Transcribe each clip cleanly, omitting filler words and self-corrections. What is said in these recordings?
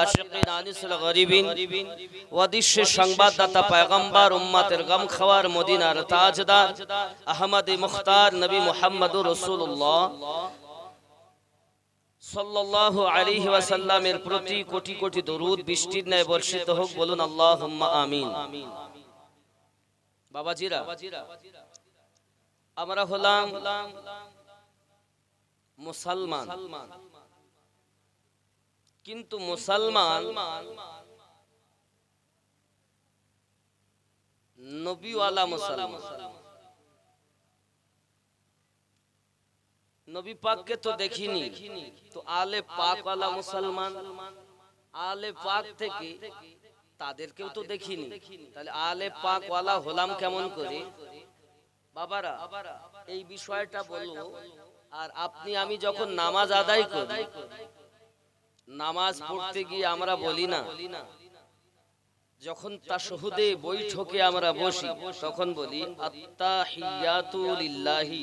আশিকিন আনিসুল গরিবিন ওয়াদিশের সংবাদদাতা পয়গম্বর উম্মতের গম খাওয়ার মদিনার তাজদার আহমদে মুখতার নবী মুহাম্মদুর রাসূলুল্লাহ সাল্লাল্লাহু আলাইহি ওয়াসাল্লামের প্রতি কোটি কোটি দরুদ বৃষ্টির ন্যায় বর্ষিত হোক, বলুন আল্লাহুম্মা আমিন। বাবাজিরা, আমরা হলাম মুসলমান, কিন্তু মুসলমান নবীওয়ালা মুসলমান। নবী পাককে তো দেখিনি, তো আলে পাকওয়ালা মুসলমান। আলে পাক থেকে তাদেরকেও তো দেখিনি, তাহলে আলে পাকওয়ালা হলাম কেমন করে? বাবারা, এই বিষয়টা বলবো। আর আপনি আমি যখন নামাজ আদায় করি, নামাজ পড়তে গিয়ে আমরা বলি না, যখন তাশহুদে বৈঠকে আমরা বসি তখন বলি আত্তাহিয়াতু লিল্লাহি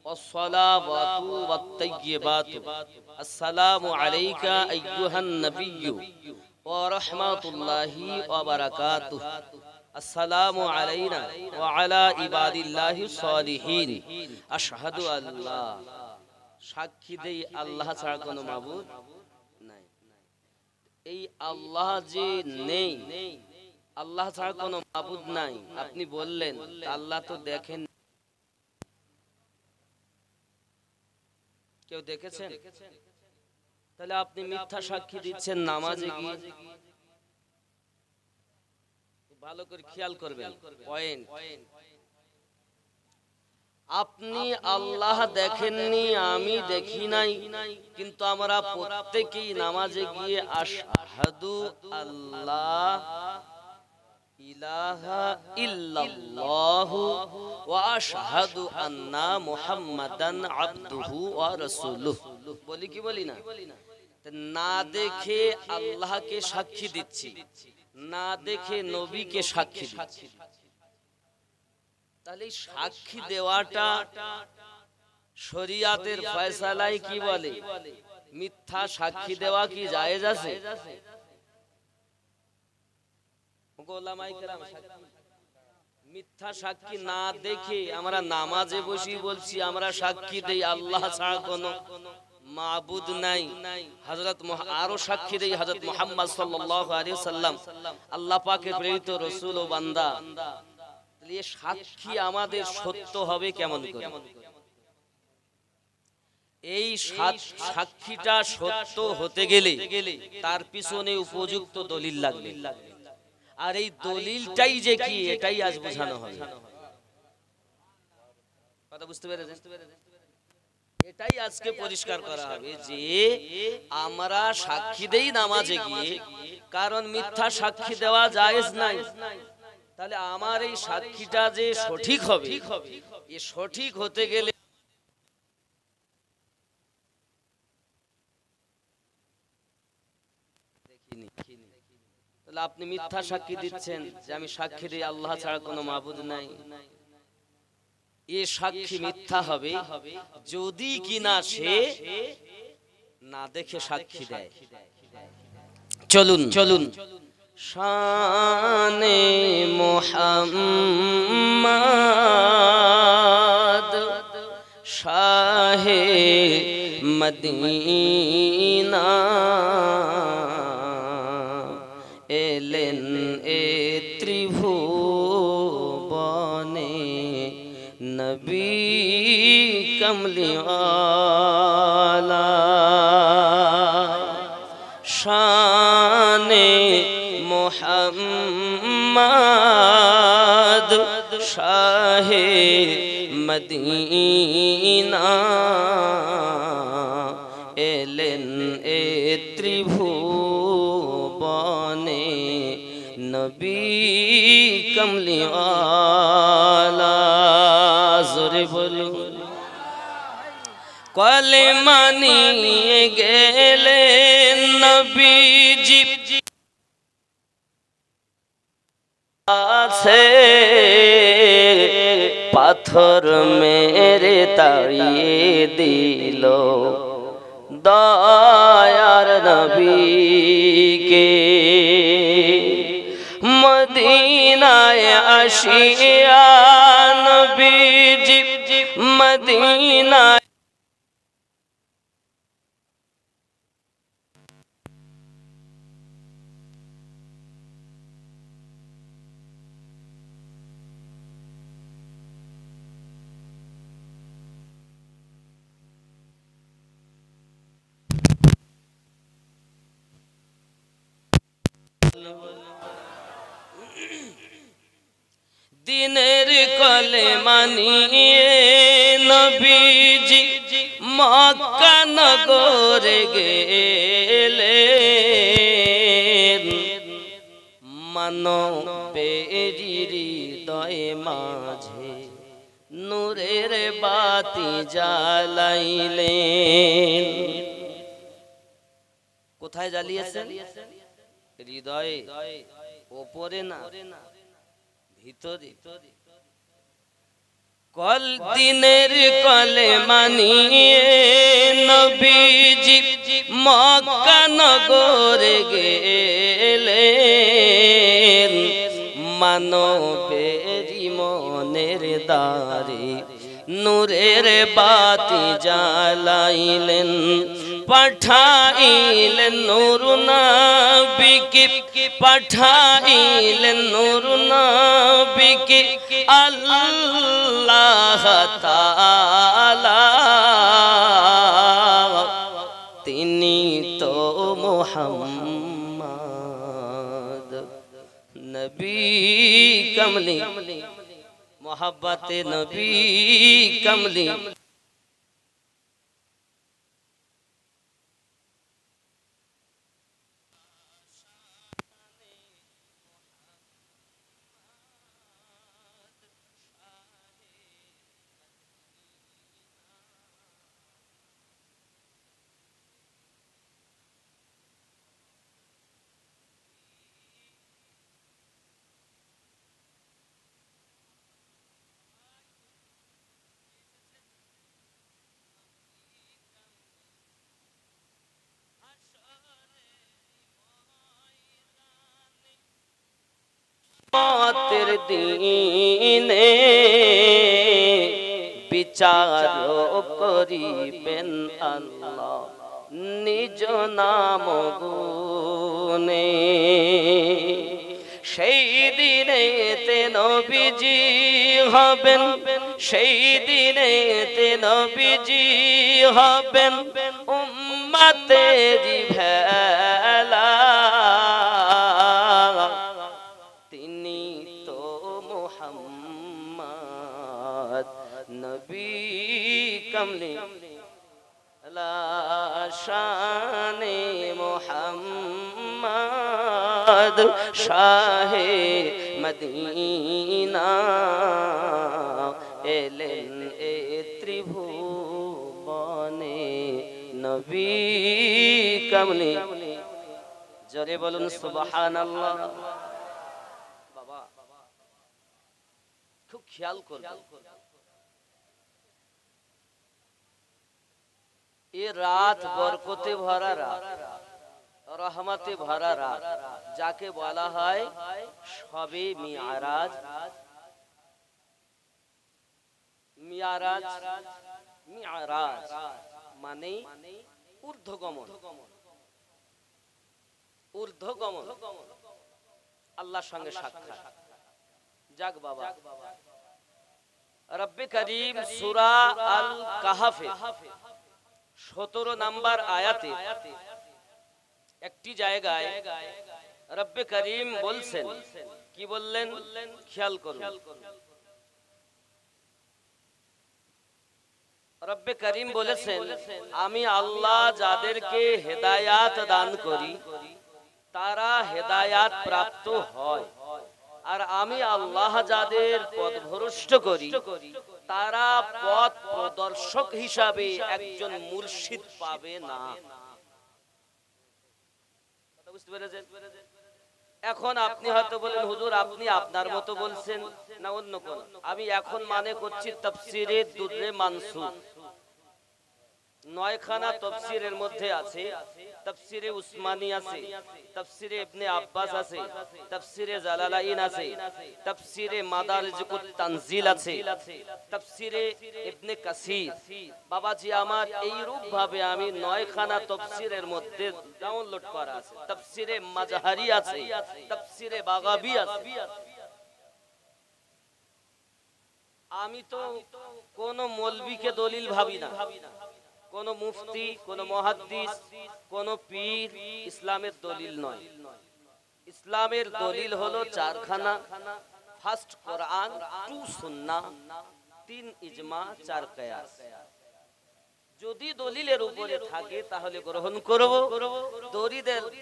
ওয়াসসালাওয়াতু ওয়াত-তাইয়্যিবাতু আসসালামু আলাইকা আইয়ুহান নাবিয়্যু ওয়া রাহমাতুল্লাহি ওয়া বারাকাতুহু আসসালামু আলাইনা ওয়া আলা ইবাদিল্লাহিস সালিহিন আশহাদু আল্লা। সাক্ষী দেই আল্লাহ ছাড়া কোনো মাবুদ নাই। এই আল্লাহ যে নেই, আল্লাহ ছাড়া কোনো মাবুদ নাই, আপনি বললেন, আল্লাহ তো দেখেন। কেউ দেখেছেন? তাহলে আপনি মিথ্যা সাক্ষী দিচ্ছেন নামাজে গিয়ে। ভালো করে খেয়াল করবেন পয়েন্ট। আপনি আল্লাহ দেখেননি, আমি দেখি নাই, কিন্তু আমরা প্রত্যেকেই নামাজে গিয়ে আশহাদু আল্লাহ ইলাহা ইল্লাল্লাহু ওয়া আশহাদু আন্না মুহাম্মাদান আবদুহু ওয়া রাসূলুহু বলি কি বলি না? না দেখে আল্লাহকে সাক্ষী দিচ্ছি, না দেখে নবীকে সাক্ষী দিচ্ছি। তাহলে সাক্ষী দেওয়াটা শরীয়তের ফয়সালায় কি বলে? মিথ্যা সাক্ষী দেওয়া কি জায়েজ আছে? মিথ্যা সাক্ষী না দেখে আমরা নামাজে বসি বলছি আমরা সাক্ষী দেই আল্লাহ ছাড়া কোনো মাবুদ নাই। হযরত আরো সাক্ষী দেই হযরত মুহাম্মদ সাল্লাল্লাহু আলাইহি ওয়াসাল্লাম আল্লাহ পাকের প্রেরিত রাসূল ও বান্দা। এই সাক্ষী আমাদের সত্য হবে কেমন করে? এই সাক্ষীটা সত্য হতে গেলে তার পিছনে উপযুক্ত দলিল লাগবে, আর এই দলিলটাই যে কি এটাই আজ বোঝানো হবে। কথা বুঝতে পেরেছেন? এটাই আজকে পরিষ্কার করা হবে যে আমরা সাক্ষী দেই নামাজে গিয়ে, কারণ মিথ্যা সাক্ষী দেওয়া জায়েজ নাই। তাহলে আমার এই সাক্ষীটা যে সঠিক হবে, এ সঠিক হতে গেলে তাহলে আপনি মিথ্যা সাক্ষী দিচ্ছেন যে আমি সাক্ষী দিই আল্লাহ ছাড়া কোনো মাবুদ নাই। এ সাক্ষী মিথ্যা হবে যদি কিনা সে না দেখে সাক্ষী দেয়। চলুন চলুন শানে মুহাম্মদ শাহে মদিনা এলেন এ ত্রিভুবনে নবী কমলিওয়ালা শানে মুহাম্মদ শাহে মদিনা এলেন এ ত্রিভুবনে নবী কমলিওয়ালা। জোরে বলুন কলেমা নিয়ে গেলেন নবীজি আছে পাথর মেরে তাড়িয়ে দিল দয়ার নবী কে মদিনায় আসিয়া নবীজি মদিনায় দিনের কলেমা নিয়ে নবীজি মক্কা নগরে গেলেন মানবের হৃদয়ে মাঝে নূরের বাতি জ্বালাইলেন। কোথায় জ্বালিয়েছেন? হৃদয়ে, ওপরে না, ভিতরে। কল দিনের কলেমা নিয়ে নবীজি মক্কা নগরে গেলেন মানবেরি মনের দ্বারে নূরের বাতি জ্বালাইলেন। পাঠাইলেন নূর নবীকে, পাঠাইলেন নূর নবীকে আল্লাহ তাআলা। তিনি তো মুহাম্মদ নবী কমলি, মোহাব্বতে নবী কমলি। কিয়ামতের দিনে বিচার করিবেন আল্লাহ নিজ নাম গুণে। সেই দিনেতে নবীজি হবেন, সেই দিনেতে নবীজি হবেন উম্মতের ভেলা। তিনি তো মুহাম্মদ নবী কমলি শানে মুহাম্মদ শাহে মদিনা এলেন এ ত্রিভুবনে নবী কমলি। জোরে বলুন সুবহানাল্লাহ। বাবা খুব খেয়াল করবেন, এ রাত বরকতে ভরা রাত, রহমতে ভরা রাত, যাকে বলা হয় শবে মিআরাজ। মিআরাজ, মিআরাজ মানে ঊর্ধ্বগমন, ঊর্ধ্বগমন, আল্লাহর সঙ্গে সাক্ষাৎ। যাক বাবা, রব্বে করিম সূরা আল কাহফে 17 নম্বর আয়াতে একটি জায়গায় রব্বে করিম বলছেন, কি বললেন খেয়াল করুন। রব্বে করিম বলেছেন, আমি আল্লাহ যাদেরকে হেদায়াত দান করি তারা হেদায়াত প্রাপ্ত হয়, আর আমি আল্লাহ যাদের পথভ্রষ্ট করি তারা পথ প্রদর্শক হিসাবে একজন মুর্শিদ পাবে না। বুঝতে পেরেছেন? এখন আপনি হয়তো বলেন, হুজুর আপনি আপনার মতো বলছেন না অন্য কোন? আমি এখন মানে করছি তাফসীরে দুররে মানসুর, নয়খানা তাফসীরের মধ্যে আছে তাফসীরে উসমানী আছে, তাফসীরে ইবনে আব্বাস আছে, তাফসীরে জালালাইন আছে, তাফসীরে মাদারিজুত তানজিল আছে, তাফসীরে ইবনে কাসির। বাবাজি আমার এই রূপ ভাবে আমি নয়খানা তাফসীরের মধ্যে ডাউনলোড করা আছে। তাফসীরে মাজহারি আছে, তাফসীরে বাগাবী আছে। আমি তো কোন মৌলবীকে দলিল ভাবি না, কোন মুফতি, কোন মুহাদ্দিস, কোন পীর ইসলামের দলিল নয়। ইসলামের দলিল হলো চারখানা: ফার্স্ট কোরআন, 2 সুন্নাহ, 3 ইজমা, 4 কিয়াস। যদি দলিলের উপরে থাকে তাহলে গ্রহণ করব,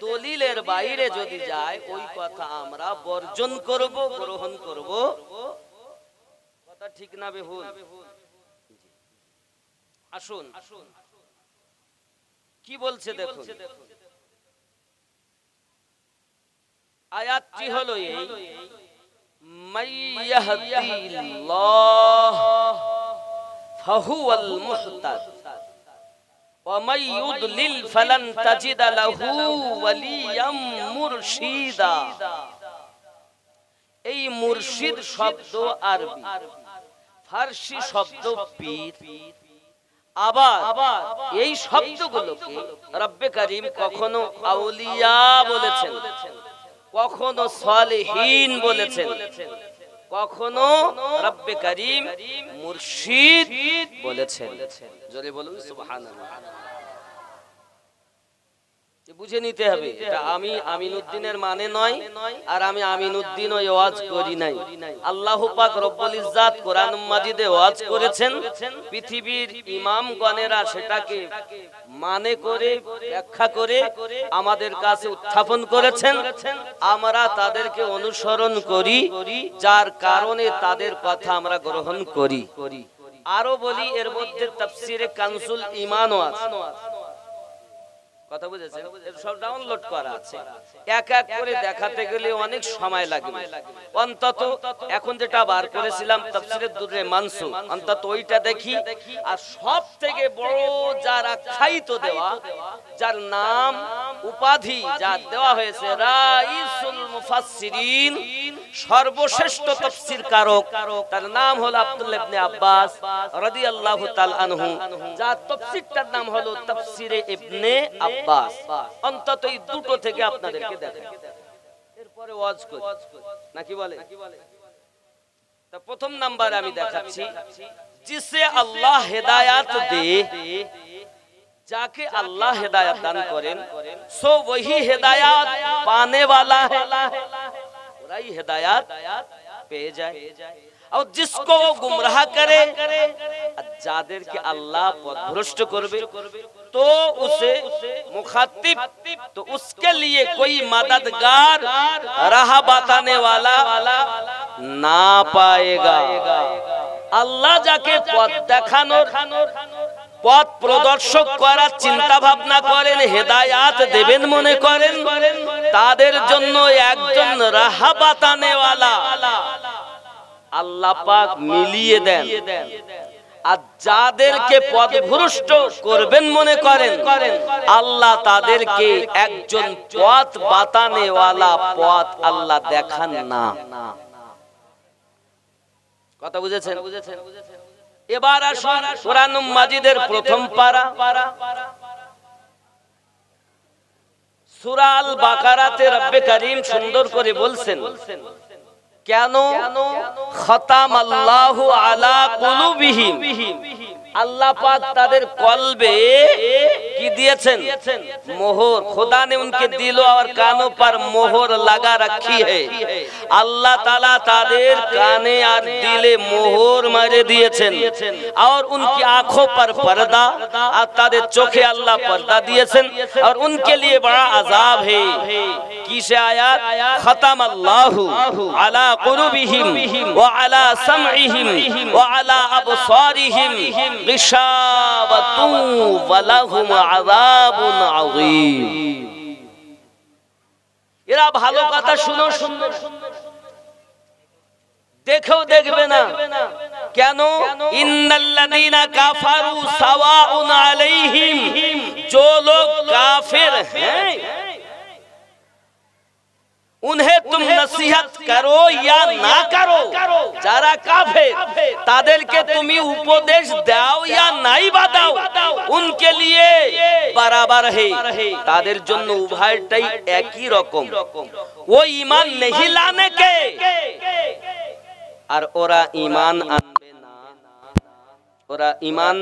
দলিলের বাইরে যদি যায় ওই কথা আমরা বর্জন করব, গ্রহণ করব। কথা ঠিক না বেহুল? আসুন কি বলছে দেখুন। আয়াতটি হলো এই: মাইয়াহদিল্লাহ ফাহুয়াল মুহতাদ ওয়া মাই ইউদলিল ফালান তাজিদা লাহু ওয়ালিয়াম মুরশিদা। এই মুরশিদ শব্দ আরবি, ফারসি শব্দ পীর। আবার এই শব্দগুলোকে রব্বে করিম কখনো আউলিয়া বলেছেন, কখনো সালেহীন বলেছেন, কখনো রব্বে করিম মুর্শিদ বলেছেন। জোরে বলুন সুবহানাল্লাহ। বুঝে নিতে হবে এটা আমি আমিনউদ্দিনের মানে নয়, আর আমি আমিনউদ্দিন ওই ওয়াজ করি নাই। আল্লাহ পাক রব্বুল ইজ্জাত কোরআন মাজিদে ওয়াজ করেছেন, পৃথিবীর ইমামগণেরা সেটাকে মানে করে ব্যাখ্যা করে আমাদের কাছে উত্থাপন করেছেন। আমরা তাদেরকে অনুসরণ করি, যার কারণে তাদের কথা আমরা গ্রহণ করি। আরো বলি, এর মধ্যে তাফসীরে কানজুল ঈমানও আছে। কথা বুঝেছেন? সব ডাউনলোড করা আছে। এক এক করে দেখাতে গেলে অনেক সময় লাগবে। অন্তত এখন যেটা বার করেছিলাম তাফসীরে দুররে মানসুর, অন্তত ওইটা দেখি। আর সব থেকে বড় যার আখ্যায়িত দেওয়া, যার নাম উপাধি যার দেওয়া হয়েছে রাইসুল মুফাসসিরিন, সর্বশ্রেষ্ঠ তাফসীর কারক, তার নাম হলো আব্দুল্লাহ ইবনে আব্বাস রাদিয়াল্লাহু তাআলা আনহু। যার তাফসীরটার নাম হলো তাফসীরে ইবনে আব্বাস। অন্তত এই দুটো থেকে আপনাদেরকে দেখাই, এরপরে ওয়াজ করি নাকি বলে। তা প্রথম নাম্বার আমি দেখাচ্ছি, जिसे अल्लाह हिदायत दे, जाके अल्लाह हिदायत दान करें, सो वही हिदायत पाने वाला है, वही हिदायत पे जाए। और जिसको वो गुमराह करे, जादेर के अल्लाह पथभ्रष्ट करबे, तो उसे मुखातिब, तो उसके लिए कोई मददगार राह बताने वाला ना पाएगा। আল্লাহ যাকে পথ দেখানোর, পথ প্রদর্শক করার চিন্তা ভাবনা করেন, হেদায়াত দেবেন মনে করেন, তাদের জন্য একজন রাহা বাতানেওয়ালা আল্লাহ পাক মিলিয়ে দেন। আর যাদেরকে পথভ্রষ্ট করবেন মনে করেন, আল্লাহ তাদেরকে একজন পথ বাতানেওয়ালা পথ আল্লাহ দেখান না। কথা বুঝেছেন? এবার আসুন কোরআন মাজিদের প্রথম পারা, সূরা আল বাকারাতে রব্বে করিম সুন্দর করে বলছেন, কেন খতামাল্লাহু আলা কুলুবিহিম, अल्लाह पाक तादेर कल्बे की दिएছেন मोहर। खुदा ने उनके दिलों और कानों पर मोहर लगा रखी है। अल्लाह ताला तादेर काने और दिले मोहर मारे दिएছেন और उनकी आंखों पर पर्दा और तादेर चोखे अल्लाह पर्दा दिएছেন और उनके लिए बड़ा अजाब है। किसे आयत खतम अल्लाहु अला कुलूबिहिम व अला समइहिम व अला अबसारिहिम गिशावतु व लहुम अज़ाबुन अज़ीम। এরা ভালো কথা শুনো, দেখেও দেখবে না। কেন? ইন্নাল্লাযীনা কাফারু সাওয়াউন আলাইহিম, जो लोग काफिर हैं उन्हें तुम नसीहत करो या ना करो, যারা কাফের তাদেরকে তুমি উপদেশ দাও या नहीं बताओ, उनके लिए बराबर है, তাদের জন্য উভয়টাই একই রকম। वो ईमान नहीं लाने के আর ওরা ঈমান আনবে না। ওরা ঈমান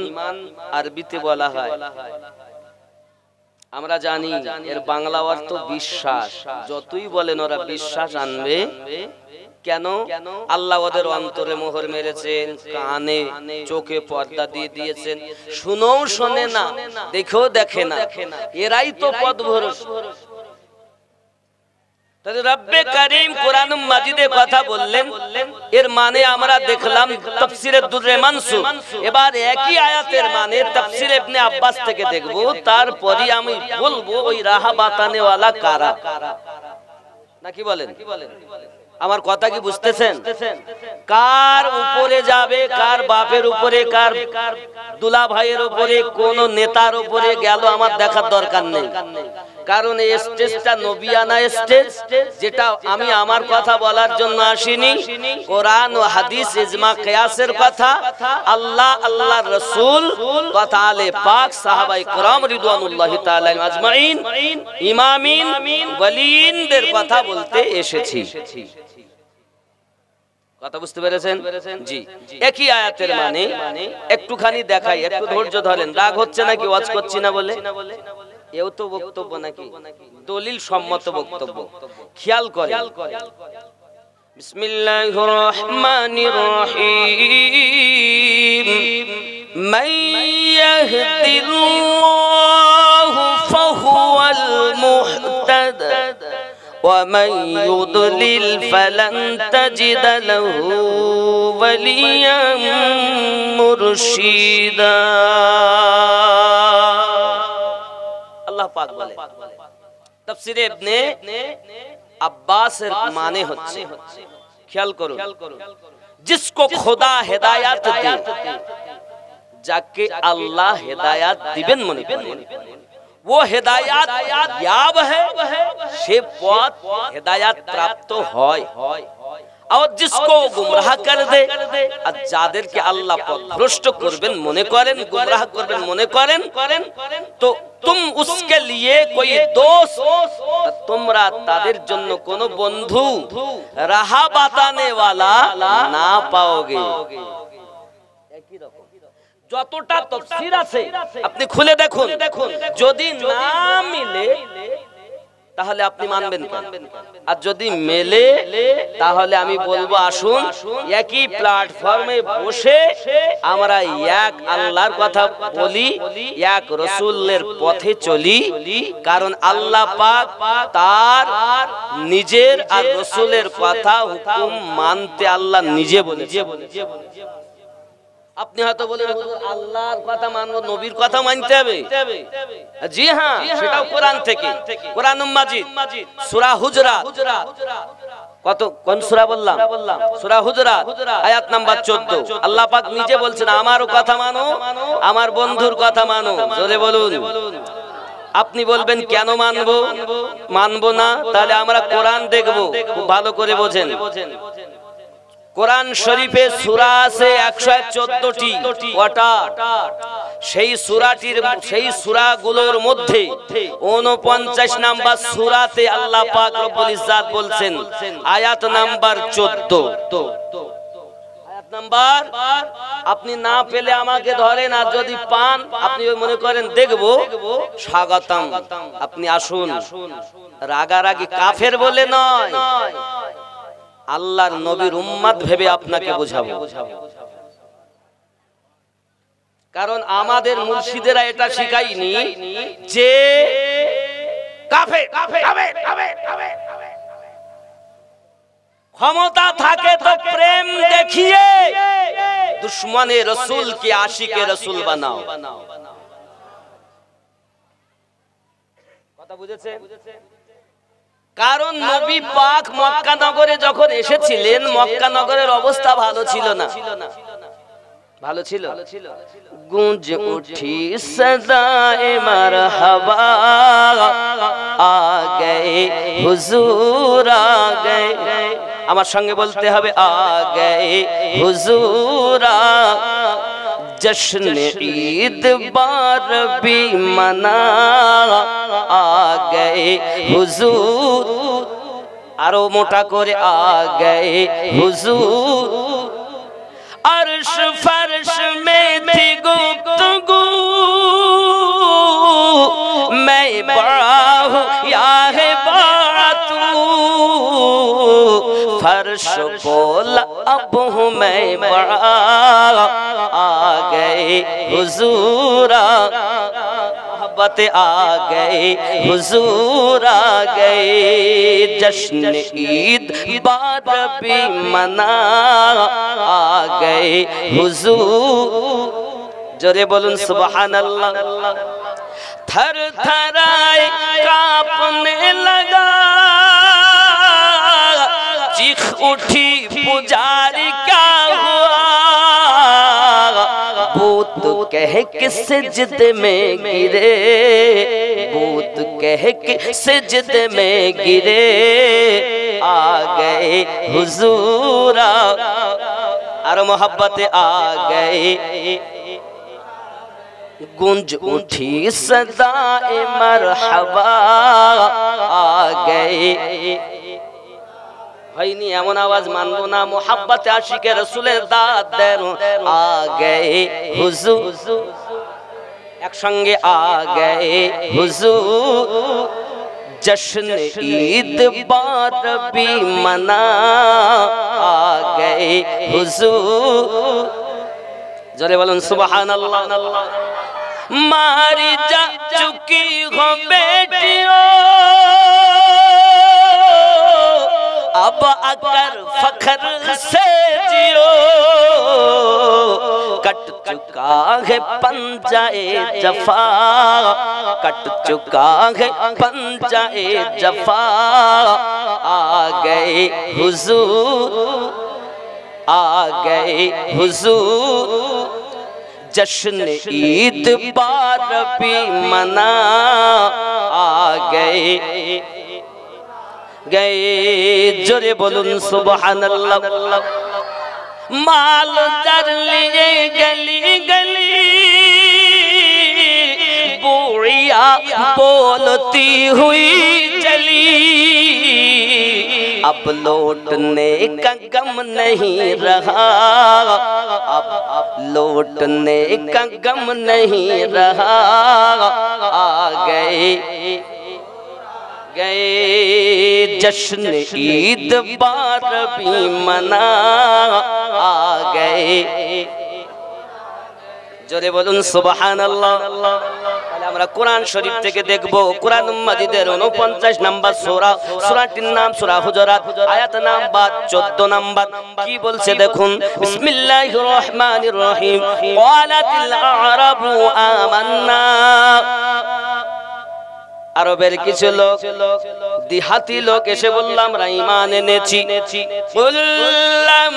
আরবিতে বলা হয়, আমরা জানি এর বাংলা অর্থ বিশ্বাস। যতই বলেন ওরা বিশ্বাস আনবে কেন? আল্লাহ ওদের অন্তরে মোহর মেরেছেন, কানে চোখে পর্দা দিয়ে দিয়েছেন, শুনেও শোনে না, দেখেও দেখে না, এরাই তো পথভ্রষ্ট। তাহলে রব্বে করিম কোরআন মাজিদে কথা বললেন, এর মানে আমরা দেখলাম তাফসীরে দুররে মানসুর। এবার একই আয়াতের মানে তাফসীর ইবনে আব্বাস থেকে দেখব, তারপরই আমি বলবো ওই রাহা বাতানে ওয়ালা কারা। নাকি বলেন? আমার কথা কি বুঝতেছেন? কার উপরে যাবে, কার বাপের উপরে, কার দুলা ভাইয়ের উপরে, কোন নেতার উপরে গেল আমার দেখার দরকার নেই। কারণ এই স্টেজটা নবিয়ানা স্টেজ, যেটা আমি আমার কথা বলার জন্য আসিনি। কোরআন ও হাদিস, ইজমা কিয়াসের কথা, আল্লাহ আল্লাহর রাসূল কথা, আলে পাক সাহাবায়ে کرام রিদওয়ানুল্লাহি তাআলা আজমাইন, ইমামিন ওয়ালিনদের কথা বলতে এসেছি। কথা বুঝতে পেরেছেন? জি, একই আয়াতের মানে একটুখানি দেখাই, একটু ধৈর্য ধরেন। রাগ হচ্ছে নাকি ওয়াজ করছি না বলে? এও তো বক্তব্য নাকি? দলিল সম্মত বক্তব্য, খেয়াল করেন। বিসমিল্লাহির রহমানির রহিম। মান ইয়াহদিল্লাহু ফাহুয়াল মুহতাদ ومن يضلل فلن تجد له وليا مرشدا। আল্লাহ পাক বলে, তাফসীরে ইবনে আব্বাসের মানে হচ্ছে, খেয়াল করুন, जिसको खुदा हिदायत दे, যাকে আল্লাহ হিদায়াত দিবেন মনে করেন, वो हिदायत याब है, से पथ हिदायत प्राप्त হয়। और जिसको गुमराह कर दे, আর যাদেরকে আল্লাহ পথভ্রষ্ট করবেন মনে করেন, গুমরাহ করবেন মনে করেন, তো तुम उसके लिए कोई दोस्त, তোমরা তাদের জন্য কোন বন্ধু রাহা বাতানে ওয়ালা না পাওগে। একই রকম যতটা তাফসীর আছে আপনি খুলে দেখুন, যদি না মিলে তাহলে আপনি মানবেন কেন? আর যদি মেলে তাহলে আমি বলবো আসুন একই প্ল্যাটফর্মে বসে আমরা এক আল্লাহর কথা বলি, এক রাসূলের পথে চলি। কারণ আল্লাহ পাক তার নিজের আর রাসূলের কথা হুকুম মানতে আল্লাহ নিজে বলেছে। আপনি হয়তো বলেন আল্লাহর কথা মানবো, নবীর কথা মানতে হবে। জি হ্যাঁ, সেটাও কোরআন থেকে। কোরআন মাজিদ সূরা হুজরাত, কত কোন সূরা বললাম? সূরা হুজরাত আয়াত নাম্বার 14। আল্লাহ পাক নিজে বলছেন আমারও কথা মানো, আমার বন্ধুর কথা মানো। জোরে বলুন। আপনি বলবেন কেন মানবো? মানবো না, তাহলে আমরা কোরআন দেখবো। খুব ভালো করে বোঝেন, কোরআন শরীফে সূরা আছে 114টি। কটা? সেই সূরাটির, সেই সূরাগুলোর মধ্যে 49 নাম্বার সূরাতে আল্লাহ পাক রব্বুল ইজ্জাত বলছেন আয়াত নাম্বার 14। আয়াত নাম্বার আপনি না পেলে আমাকে ধরেন, আর যদি পান আপনি মনে করেন দেখবো, স্বাগতম, আপনি আসুন। রাগারাগি কাফের বলে নয়, আল্লাহর নবীর উম্মত ভেবে আপনাকে বোঝাবো। কারণ আমাদের মুর্শিদেরা এটা শিখায়নি যে কাফের ক্ষমতা থাকে তো প্রেম দেখিয়ে দুশ্মনে রসুল কে আশিকে রসুল বানাও। কথা বুঝেছেন? কারণ নবী পাক মক্কা নগরে যখন এসেছিলেন মক্কা নগরের অবস্থা ভালো ছিল না। ভালো ছিল? গूंज उठी सदाए मरहबा आ गए हुजूर आ गए। আমার সঙ্গে বলতে হবে आ गए हुजूर जश्न ईद बार भी मना आ गए हुजूर। आरो मोटा करे आ गए हुजूर। अर्श फर्श में थी गुफ्तगू मैं बड़ा हूँ या है बातू। फर्श बोला अब हूँ मैं बड़ा आ गए हुजूर। मोहब्बत आ गए हुजूर आ गए। जश्न ईद बार भी मना आ गए हुजूर। जोरे बोलूं सुबहानल्लाह। थर थराए कांपने लगा चीख उठी पुजारी क्या हुआ। बूत कह के सिजद में गिरे बूत कह के सिजद में गिरे आ गए हुजूर। और मोहब्बत आ गए। गूंज उठी सदाए मरहबा आ गए। হয়নি এমন আওয়াজ মানবো না। মোহাব্বতে আশিকে রাসূলের দাঁত দেন आ गए हुजूर। একসঙ্গে आ गए हुजूर। जश्न ईद बार भी मना आ गए हुजूर। जोरे बोलूं सुबहानल्लाह। मारी जा चुकी हो बेटियों अब आकर फखर से जियो। कट चुका है पंजाए जफा कट चुका है पंजाए जफा आ गए हुजूर। आ गए हुजूर। जश्न ईद बार भी मना आ गए जोरे बोलूं सुबहानल्लाह। माल दर लिए गली गली बूढ़िया बोलती हुई चली। अब लौटने का गम नहीं रहा अब लौटने का गम नहीं रहा। आ गए जश्न ईद बार भी मना आ गए। जोरे बोलूं सुबहानल्लाह। তাহলে আমরা কোরআন শরীফ থেকে দেখব কোরআন মাজিদের 49 নাম্বার সূরা। সূরাটির নাম সূরা হুজুরাত। আয়াত নাম্বার 14 নাম্বার। কি বলছে দেখুন। বিসমিল্লাহির রহমানির রহিম। ক্বালাতিল আরাবু আমান্না। আরবের কিছু লোক দিহাতি লোক এসে বলল আমরা ঈমান এনেছি। কুল্লাম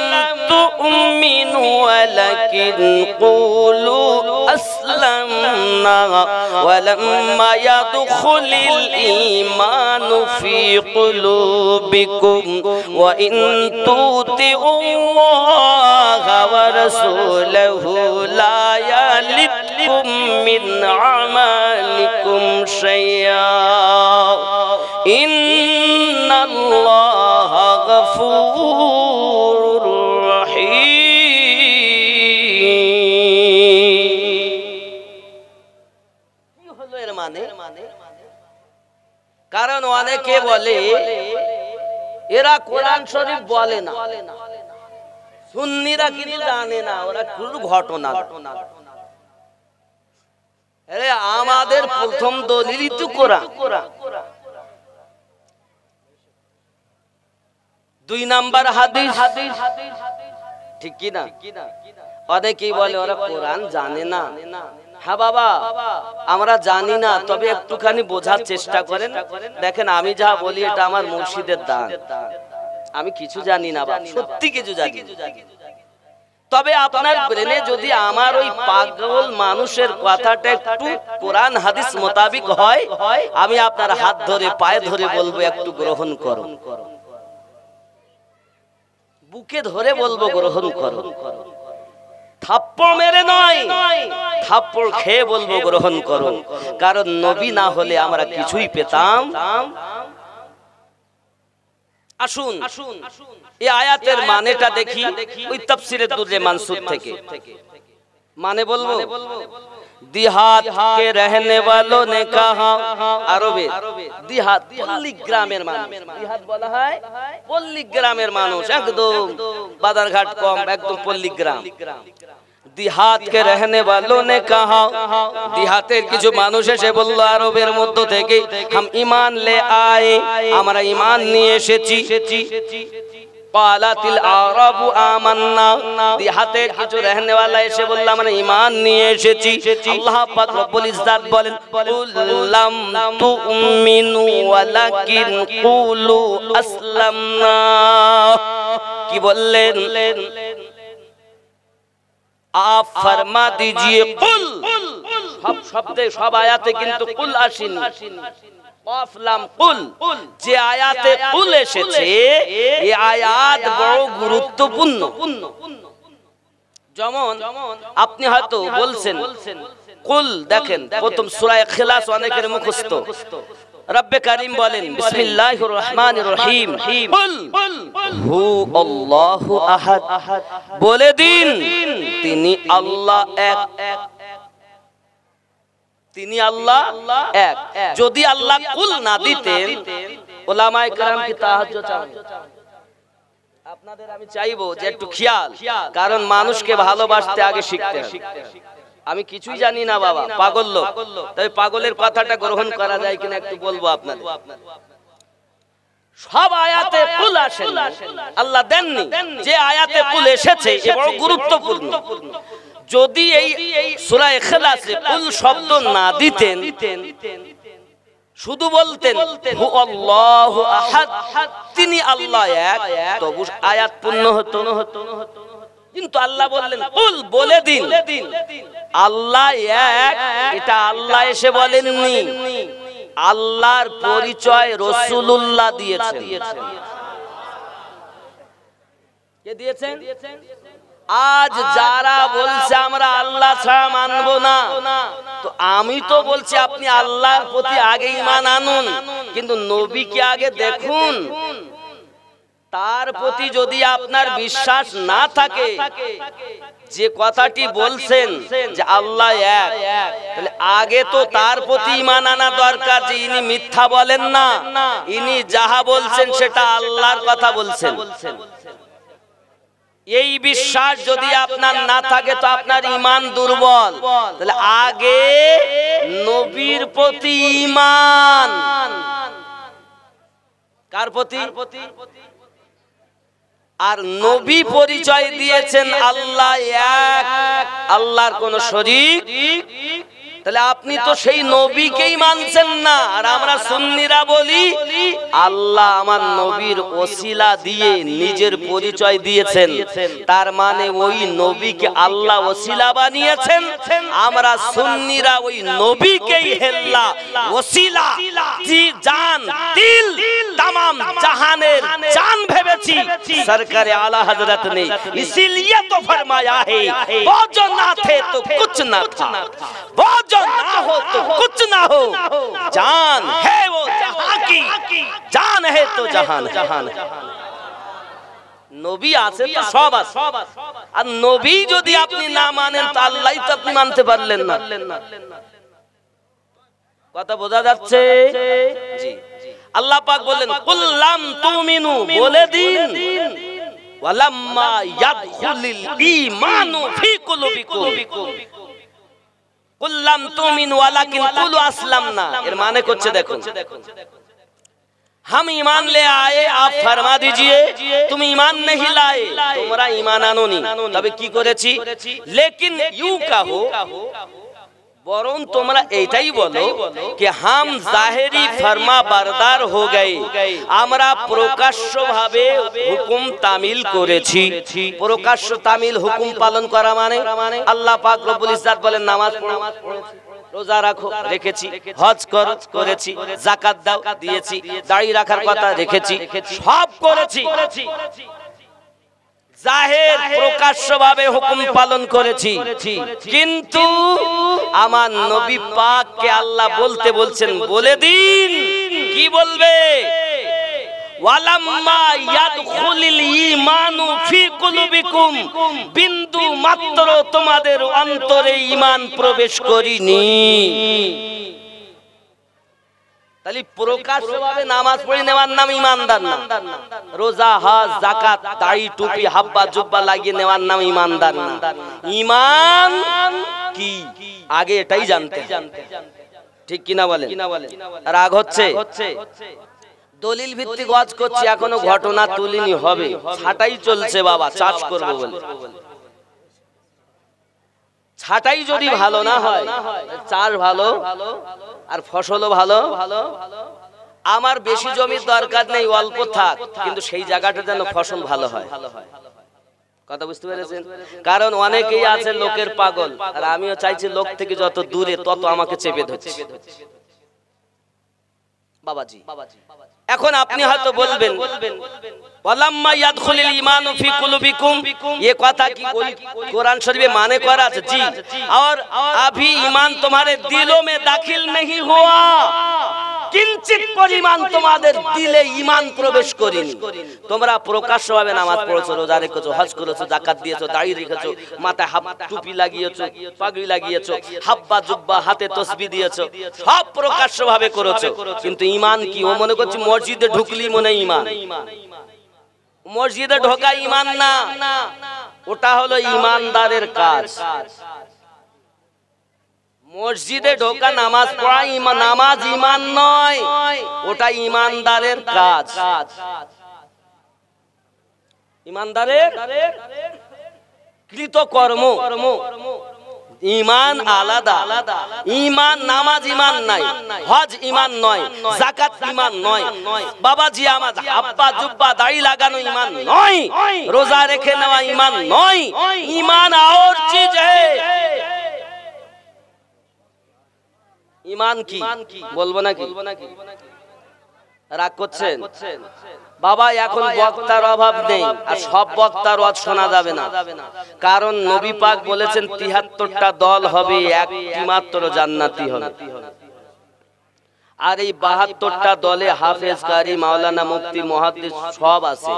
তুমিনু ওয়ালাকিন কুলু আসলামনা ওয়ালাম্মা ইয়াদখুলিল ঈমানু ফি কুলুবিকুম ওয়া ইন তুতিউল্লাহা ওয়া রাসূলাহু লা ইয়ালিদকুম মিন আমালিকুম শাইআ ইন্নাল্লাহা গফুরুর রহিম। কি হলো এর মানে? কারণ অনেকে বলে এরা কোরআন শরীফ বলে না, সুন্নিরা কিন্তু জানে না, ওরা শুধু ঘটনা। আরে আমাদের প্রথম দলিলই তো কোরআন। 2 নাম্বার হাদিস। ঠিক কি না? অনেকেই বলে ওরা কোরআন জানে না। হ্যাঁ বাবা, আমরা জানি না, তবে একটুখানি বোঝার চেষ্টা করেন। দেখেন আমি যা বলি এটা আমার মুর্শিদের দান, আমি কিছু জানি না বাবা, সত্যি কিছু জানি। তবে আপনার ব্রেনে যদি আমার ওই পাগল মানুষের কথাটা একটু কোরআন হাদিস মোতাবিক হয়, আমি আপনার হাত ধরে পায়ে ধরে বলবো একটু গ্রহণ করো, বুকে ধরে বলবো গ্রহণ করো। থাপ্পড় মেরে নয়, থাপ্পড় খেয়ে বলবো গ্রহণ করো। কারণ নবী না হলে আমরা কিছুই পেতাম। আসুন এই আয়াতের মানেটা দেখি ওই তাফসীরে দুররে মানসুর থেকে। মানে বলবো, দিহাত কে রহনে वालों ने कहा, আরবে দিহাত পল্লী গ্রামের মানুষ, দিহাত বলা হয় পল্লী গ্রামের মানুষ, একদম বাজারঘাট কম, একদম পল্লী গ্রাম। দিহাত কে রহনে वालों ने कहा, দিহাতের কিছু মানুষ এসে বলল আরবের মধ্য থেকে, हम ईमान ले आए, আমরা ঈমান নিয়ে এসেছি। قالت العرب آمنا, দিহাতের কিছু রহনে वाला এসে বলল আমরা ঈমান নিয়ে এসেছি। আল্লাহ পাক রব্বুল ইজ্জাত বলেন, কুল্লাম তুমিনু ওয়ালাকিন কুলু আসলামনা। কি বললেন? आप फरमा दीजिए कुल। সব শব্দে সব আয়াতে কিন্তু কুল আসেনি, কফ লাম কুল। যে আয়াতে কুল এসেছে এই আয়াত বড় গুরুত্বপূর্ণ। যেমন আপনি হয়তো বলছেন কুল, দেখেন প্রথম সূরা ইখলাস অনেকের মুখস্থ। রব্বে কারীম বলেন বিসমিল্লাহির রহমানির রহিম, কুল হু আল্লাহু আহাদ, বলে দিন তিনি আল্লাহ এক, তিনি আল্লাহ এক। যদি আল্লাহ কুল না দিতেন উলামায়ে কেরাম কি তাহাজ্জুদ চান? আপনাদের আমি চাইবো যে একটু খেয়াল, কারণ মানুষকে ভালোবাসতে আগে শিখতে হবে। আমি কিছুই জানি না বাবা, পাগল লোক, তবে পাগলের কথাটা গ্রহণ করা যায় কিনা একটু বলবো আপনাদের। সব আয়াতে কুল আসে, আল্লাহ দেননি। যে আয়াতে কুল এসেছে এ বড় গুরুত্বপূর্ণ। যদি এই সূরা ইখলাসে কুল শব্দ না দিতেন, শুধু বলতেন হু আল্লাহু আহাদ, তিনি আল্লাহ এক, তবু আয়াত পূর্ণ হতো। কিন্তু আল্লাহ বললেন কুল, বলে দিন আল্লাহ এক। এটা আল্লাহ এসে বলেননি, আল্লাহর পরিচয় রাসূলুল্লাহ দিয়েছেন। কে দিয়েছেন? আজ যারা বলছে আমরা আল্লাহ ছাড়া মানবো না, তো আমি তো বলছি আপনি আল্লাহর প্রতি আগে ঈমান আনুন, কিন্তু নবীকে আগে দেখুন। তার প্রতি যদি আপনার বিশ্বাস না থাকে, যে কথাটি বলছেন যে আল্লাহ এক, তাহলে আগে তো তার প্রতি ঈমান আনা দরকার যে ইনি মিথ্যা বলেন না, ইনি যাহা বলছেন সেটা আল্লাহর কথা বলছেন। এই বিশ্বাস যদি আপনার না থাকে তো আপনার ঈমান দুর্বল। তাহলে আগে নবীর প্রতি ঈমান। কার প্রতি? আর নবী পরিচয় দিয়েছেন আল্লাহ এক, আল্লাহর কোন শরীক। তাহলে আপনি তো সেই নবীকেই মানছেন না। আর আমরা সুন্নিরা বলি আল্লাহ আমার নবীর ওসিলা দিয়ে নিজের পরিচয় দিয়েছেন, তার মানে ওই নবীকে আল্লাহ ওসিলা বানিয়েছেন। আমরা সুন্নিরা ওই নবীকেই হেল্লা ওসিলা জান দিল तमाम जहानेर जान भेबेছি सरकारे आला हजरत ने, इसीलिए तो फरमाया है वो जो ना थे तो कुछ ना था, वो जो ना हो तो कुछ ना हो, जान है वो जहां की, जान है तो जहान जहान। নবী আছে তো সব আছে, আর নবী যদি আপনি না মানেন তো আল্লাহই তো আপনি মানতে পারলেন না। কথা বোঝা যাচ্ছে? জি। আল্লাহ পাক বলেন কুল্লাম তুমিনু, বলে দিন ওয়ালাম্মা ইয়াদখুলিল ঈমানু ফি কুলুবিকুম, কুল্লাম তুমিনু ওয়ালাকিন কুলু আসলামনা। এর মানে করছে দেখুন, हम ईमान ले आए, आप फरमा दीजिए तुम ईमान नहीं लाए, তোমরা ঈমান আনোনি। তবে কি করেছি? लेकिन यूं कहो, বরং তোমরা এইটাই বলো कि हम जाहिरी फरमा बरदार हो गए, আমরা প্রকাশ্যভাবে হুকুম তামিল করেছি। প্রকাশ্য তামিল হুকুম পালন করা মানে আল্লাহ পাক রব্বুল ইজ্জত বলেন নামাজ পড়ো, রোজা রাখো, রেখেছি, হজ করো, করেছি, যাকাত দাও, দিয়েছি, দাড়ি রাখার কথা রেখেছি, সব করেছি। জাহের প্রকাশ্যভাবে হুকুম পালন করেছি। কিন্তু আমার নবী পাককে আল্লাহ বলতে বলছেন, বলে দিন কি বলবে, ওয়ালাম্মা ইয়াদখুলিল ঈমানু ফি কুলুবিকুম, বিন্দু মাত্র তোমাদের অন্তরে ঈমান প্রবেশ করিনি। তাহলে প্রকাশ্যভাবে নামাজ পড়ে নেওয়ার নাম ঈমানদার না, রোজা হজ যাকাত দাড়ি টুপি হাব্বা জুব্বা লাগিয়ে নেওয়ার নাম ঈমানদার না। ঈমান কি আগে এটাই জানতে, ঠিক কিনা বলেন? রাগ হচ্ছে, দলিল ভিত্তিক ওয়াজ করছি, এখনো ঘটনা তুলিনি, হবে ছাটাই চলছে বাবা, চাষ করব বলে। ছাটাই যদি ভালো না হয়, চাষ ভালো আর ফসলও ভালো। আমার বেশি জমির দরকার নেই, অল্প থাক, কিন্তু সেই জায়গাটা যেন ফসল ভালো হয়। কথা বুঝতে পেরেছেন? কারণ অনেকেই আছে লোকের পাগল, আর আমিও চাইছি লোক থেকে যত দূরে তত আমাকে চেপে ধরছে। বাবাজি, এখন আপনি হয়তো বলবেন ওয়ালাম্মা ইয়াদখুলিল ঈমানু ফি কুলুবিকুম, ये কথা কি कुरान शरीफ में माने करा আছে? जी, और अभी ईमान तुम्हारे दिलों में दाखिल नहीं हुआ, কিঞ্চিত পরিমাণ তোমাদের দিলে ঈমান প্রবেশ করেনি। তোমরা প্রকাশ্যভাবে নামাজ পড়েছো, রোজা রেখেছো, হজ করেছো, যাকাত দিয়েছো, দাড়ি রেখেছো, মাথায় টুপি লাগিয়েছো, পাগড়ি লাগিয়েছো, হাব্বা জুব্বা হাতে তাসবিহ দিয়েছো, সব প্রকাশ্যভাবে করেছো, কিন্তু ঈমান কি? ও মনে করছে মসজিদে ঢুকলি মনে ঈমান। মসজিদে ঢোকা ঈমান না, ওটা হলো ঈমানদারের কাজ। মসজিদে ঢোকা নামাজ পড়া নামাজ ঈমান নয়, ওটা ঈমানদারের কাজ। ঈমানদারের কৃতকর্ম। ঈমান আলাদা। ঈমান নামাজ ঈমান নাই, হজ ঈমান নয়, যাকাত ঈমান নয়, বাবাজি আমার আব্বা জুব্বা দাড়ি লাগানো ঈমান নয়, রোজা রেখে নেওয়া ঈমান নয়। ঈমান और चीज है। ঈমান কি বলবো নাকি? রাগ করছেন বাবা? এখন বক্তার অভাব নেই, আর সব বক্তার ওয়াজ শোনা যাবে না, কারণ নবী পাক বলেছেন ৭৩টা দল হবে, একটি মাত্র জান্নাতি হবে। আর এই ৭২টা দলে হাফেজ, কারি, মাওলানা, মুফতি, মুহাদ্দিস সব আছে,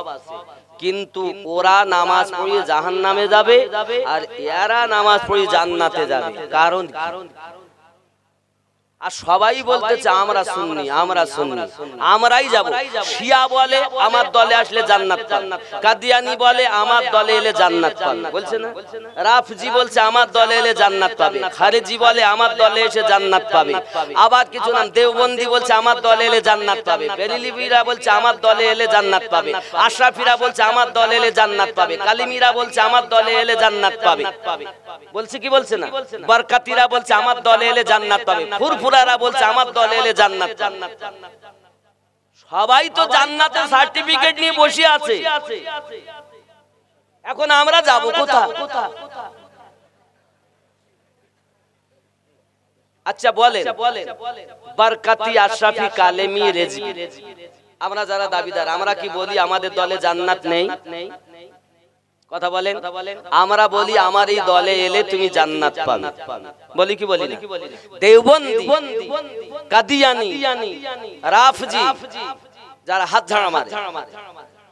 কিন্তু ওরা নামাজ পড়িয়ে জাহান্নামে যাবে, আর এরা নামাজ পড়িয়ে জান্নাতে যাবে। কারণ আর সবাই বলতেছে আমরা সুন্নি, আমরা সুন্নি, আমরাই যাব। শিয়া বলে আমার দলে আসলে জান্নাত পাবে, কাদিয়ানি বলে আমার দলে এলে জান্নাত পাবে, বলছে না? রাফজি বলছে আমার দলে এলে জান্নাত পাবে, খারেজি বলে আমার দলে এসে জান্নাত পাবে, আবার কিছু নাম দেওবন্দি বলছে আমার দলে এলে জান্নাত পাবে, বেরেলভিরা বলছে আমার দলে এলে জান্নাত পাবে, আশরাফিরা বলছে আমার দলে এলে জান্নাত পাবে, কালিমিরা বলছে আমার দলে এলে জান্নাত পাবে, বলছে কি বলছে না? বরকাতিরা বলছে আমার দলে এলে জান্নাত পাবে, ফুরফুরারা বলছে আমার দলে এলে জান্নাত। সবাই তো জান্নাতের সার্টিফিকেট নিয়ে বসে আছে, এখন আমরা যাব কোথা? আচ্ছা বলেন, বরকাতি, আশরাফি, কালেমি, রেজভি, আমরা যারা দাবিদার, আমরা কি বলি আমাদের দলে জান্নাত নেই? কথা বলেন। আমরা বলি আমার এই দলে এলে তুমি জান্নাত পাবে, বলি কি বলি না? দেওবন্দি, কাদিয়ানি, রাফজি, যারা হাত ঝাড়া মারে,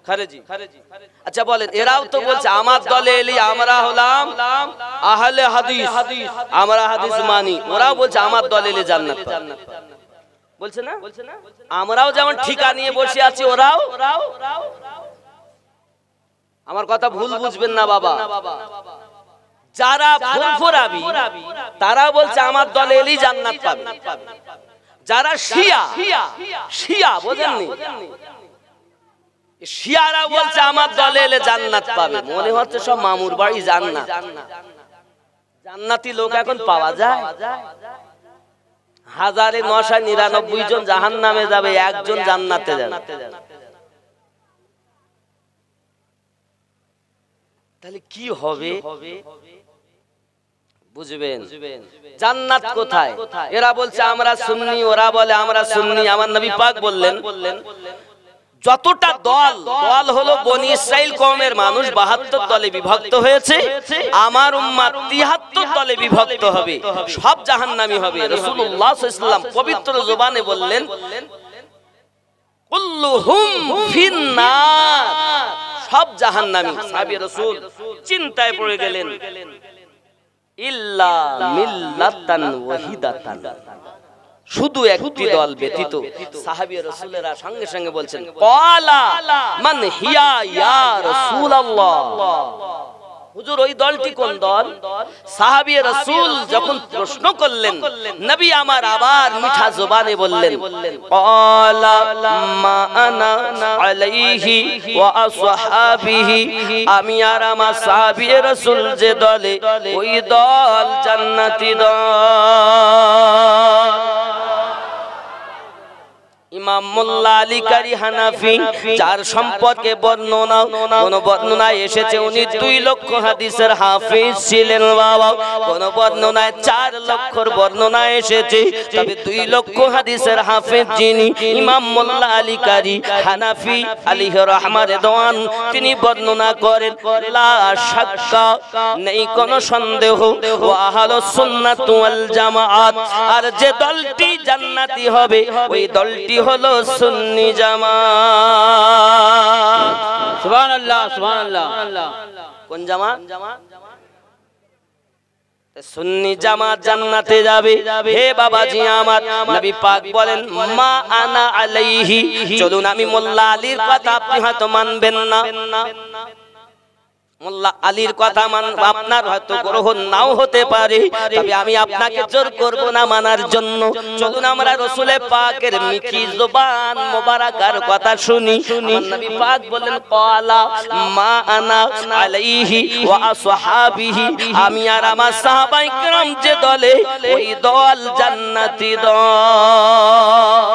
খারেজি, আচ্ছা বলেন, এরাও তো বলছে আমার দলে এলি আমরা হলাম আহলে হাদিস, আমরা হাদিস মানি, ওরাও বলছে আমার দলে এলে জান্নাত পাবে, বলছে না? আমরাও যেমন ঠিকা নিয়ে বসে আছি, ওরাও। আমার কথা ভুল বুঝবেন না বাবা, যারা ফুরফুরাবি তারা বলছে আমার দলে এলি জান্নাত পাবে, যারা শিয়া, শিয়া বোঝেননি, শিয়ারা বলছে আমার দলে এলে জান্নাত পাবে। মনে হচ্ছে সব মামুর বাড়ি জান্নাত, জান্নাতি লোক এখন পাওয়া যায়? 1999 জন জাহান্নামে যাবে, একজন জান্নাতে যাবে। তাহলে কি হবে বুঝবেন? জান্নাত কোথায়? এরা বলছে আমরা সুন্নি, ওরা বলে আমরা সুন্নি। আমার নবী পাক বললেন যতটা দল হলো বনি ইসরাইল কওমের মানুষ 72 দলে বিভক্ত হয়েছে, আমার উম্মত 73 দলে বিভক্ত হবে, সব জাহান্নামী হবে। রাসূলুল্লাহ সাল্লাল্লাহু আলাইহি ওয়াসাল্লাম পবিত্র জবানে বললেন কুল্লুহুম ফিন্নার, সব জাহান্নামী। সাহাবী রাসূল চিন্তায় পড়ে গেলেন, ইল্লা মিল্লাতান ওয়াহিদাতান, শুধু একটি দল ব্যতীত। সাহাবী রাসূলেরা সঙ্গে সঙ্গে বলছেন ক্বালা মান হিয়া ইয়া রাসূলুল্লাহ, হুজুর ওই দলটি কোন দল? সাহাবী রাসূল যখন প্রশ্ন করলেন, নবী আমার আবার মিঠা জবানে বললেন ক্বালা মা আনা আলাইহি ওয়া আসহাবিহি, আমি আর আমার সাহাবী রাসূল যে দলে, ওই দল জান্নাতি দল। ইমাম মোল্লা আলী কারি হানাফি, যার সম্পর্কে বর্ণনায় এসেছে উনি 2 লক্ষ হাদিসের হাফেজ ছিলেন বাবা। কোন বর্ণনায় 4 লক্ষর বর্ণনা এসেছে, তবে 2 লক্ষ হাদিসের হাফেজ যিনি ইমাম মোল্লা আলী কারি হানাফি আলাইহি রাহমাতুল্লাহ রিদওয়ান, তিনি বর্ণনা করেন লা শাক্কা, নেই কোনো সন্দেহ, ওয়া আহলুস সুন্নাত ওয়াল জামাআত, আর যে দলটি জান্নাতি হবে ওই দলটি হলো সুন্নি জামাত। সুবহানাল্লাহ সুবহানাল্লাহ। কোন জামাত? সুন্নি জামাত জান্নাতে যাবে। হে বাবাজি আমার, নবী পাক বলেন মা আনা আলাইহি, চলুন আমি মোল্লা আলীর কথা আপনি হয়তো মানবেন না, মোল্লা আলীর কথা আপনার হয়তো গ্রহণ নাও হতে পারে, তবে আমি আপনাকে জোর করব না মানার জন্য। চলুন আমরা রাসূল পাকের মিঠি জবান মোবারকার কথা শুনি। আমার নবী পাক বলেন ক্বালা মা আনা আলাইহি ওয়া আসহাবিহি, আমি আর আমার সাহাবায়ে কেরাম যে দলে, ওই দল জান্নাতি দল।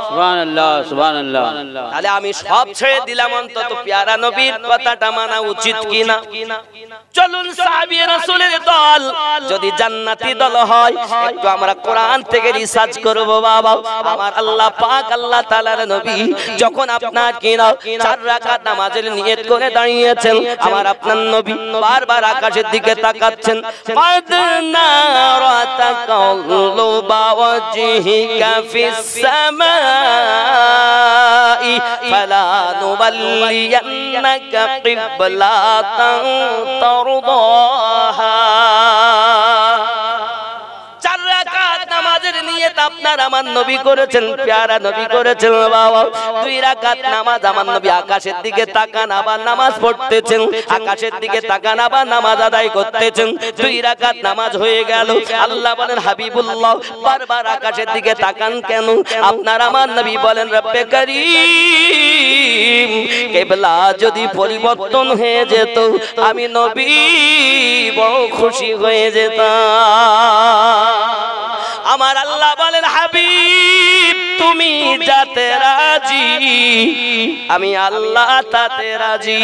সুবহানাল্লাহ সুবহানাল্লাহ। তাহলে আমি সব ছেড়ে দিলাম, অন্তত প্যারা নবীর কথাটা মানা উচিত কি? চলুন সাহাবী রাসূলের দল যদি জান্নাতি দল হয়, একটু আমরা কোরআন থেকে রিসার্চ করব বাবা। আমার আল্লাহ পাক আল্লাহ তাআলার নবী যখন আপনার কিনা 4 রাকাত নামাজের নিয়ত করে দাঁড়িয়েছেন, আমার আপনার নবী বারবার আকাশের দিকে তাকাচ্ছেন। قد نرى تقلب وجهك في السماء فلنولينك قبلة ترضاها। আপনার আমার নবী করেছেন, প্যারা নবী করেছেন বাবা। 2 রাকাত নামাজ আমার নবী আকাশের দিকে তাকান, আবার নামাজ পড়তেছেন, আকাশের দিকে তাকান, আবার নামাজ আদায় করতেছেন। 2 রাকাত নামাজ হয়ে গেল। আল্লাহ বলেন হাবিবুল্লাহ বারবার আকাশের দিকে তাকান কেন? আপনার আমার নবী বলেন রব্বে কারীম, কিবলা যদি পরিবর্তন হয়ে যেত আমি নবী বড় খুশি হয়ে যেতাম। আমার আল্লাহ বলেন হাবিব তুমি যাতে রাজি, আমি আল্লাহ তাতে রাজি।